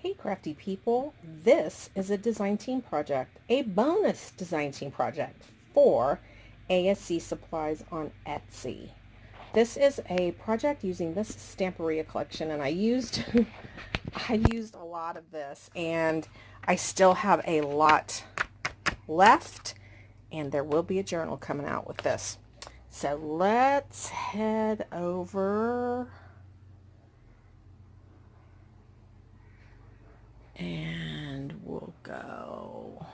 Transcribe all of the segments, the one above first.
Hey crafty people, this is a design team project, a bonus design team project for ASC Supplies on Etsy. This is a project using this Stamperia collection, and I used a lot of this, and I still have a lot left, and there will be a journal coming out with this. So let's head over and we'll go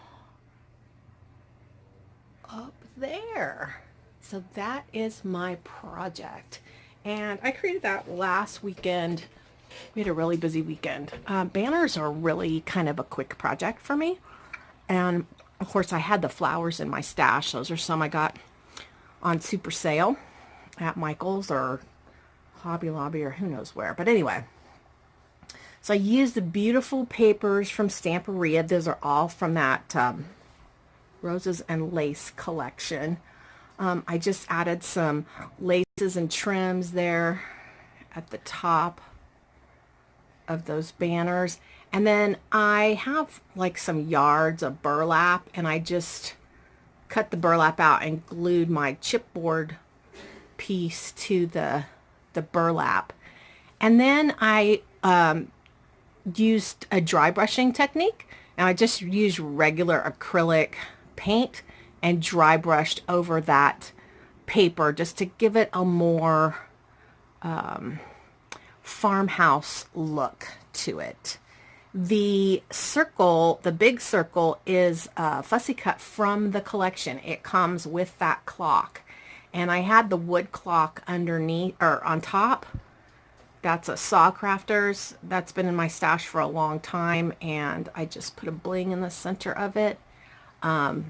up there. So that is my project, and I created that last weekend. We had a really busy weekend. Banners are really kind of a quick project for me, and of course I had the flowers in my stash. Those are some I got on super sale at Michael's or Hobby Lobby or who knows where, but anyway. So I used the beautiful papers from Stamperia. Those are all from that Roses and Lace collection. I just added some laces and trims there at the top of those banners. And then I have like some yards of burlap, and I just cut the burlap out and glued my chipboard piece to the burlap. And then I used a dry brushing technique, and I just used regular acrylic paint and dry brushed over that paper just to give it a more farmhouse look to it. The circle, the big circle, is fussy cut from the collection. It comes with that clock, and I had the wood clock underneath or on top. That's a Saw Crafters. That's been in my stash for a long time, and I just put a bling in the center of it. I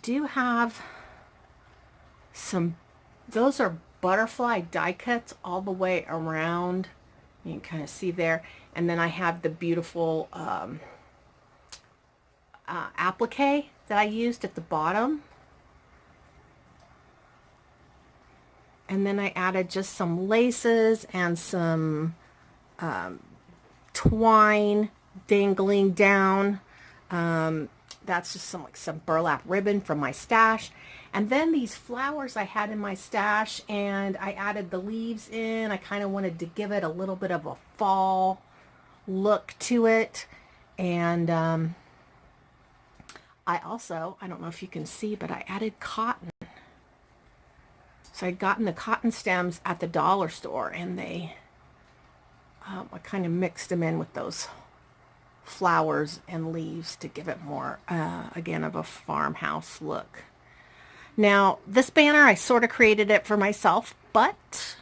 do have some, those are butterfly die cuts all the way around. You can kind of see there. And then I have the beautiful applique that I used at the bottom. And then I added just some laces and some twine dangling down. That's just some burlap ribbon from my stash. And then these flowers I had in my stash, and I added the leaves in. I kind of wanted to give it a little bit of a fall look to it. And I don't know if you can see, but I added cotton. So I'd gotten the cotton stems at the dollar store, and I kind of mixed them in with those flowers and leaves to give it more, again, of a farmhouse look. Now, this banner, I sort of created it for myself, but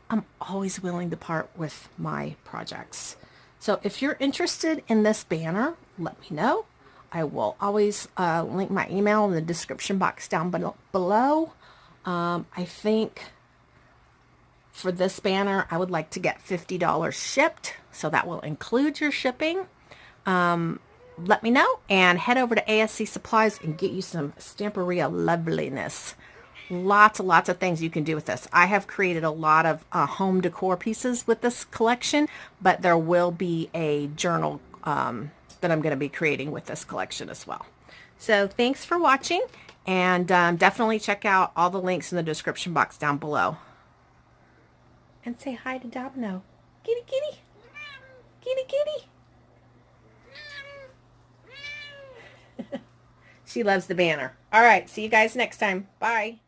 I'm always willing to part with my projects. So if you're interested in this banner, let me know. I will always link my email in the description box down below. I think for this banner, I would like to get $50 shipped, so that will include your shipping. Let me know, and head over to ASC Supplies and get you some Stamperia loveliness. Lots and lots of things you can do with this. I have created a lot of home decor pieces with this collection, but there will be a journal that I'm going to be creating with this collection as well. So thanks for watching. And definitely check out all the links in the description box down below. And say hi to Domino. Kitty, kitty. Kitty, kitty. She loves the banner. All right. See you guys next time. Bye.